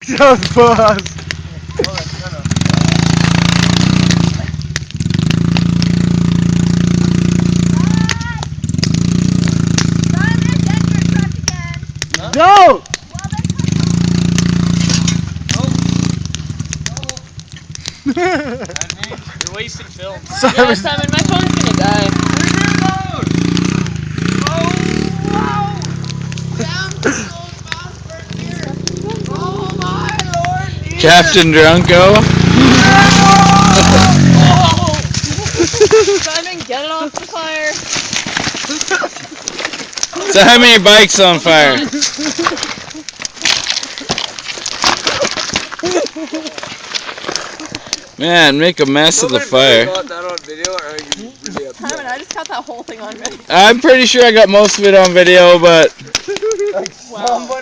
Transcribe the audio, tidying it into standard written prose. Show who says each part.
Speaker 1: Just pause. No!
Speaker 2: You're wasting film.
Speaker 3: Yeah, Simon, my phone's gonna die.
Speaker 4: Captain Drunko.
Speaker 3: Simon, get it off the fire.
Speaker 4: So how many bikes on fire? Man, make a mess of the fire.
Speaker 3: Simon, I just got that whole thing on video.
Speaker 4: I'm pretty sure I got most of it on video, but
Speaker 3: Wow.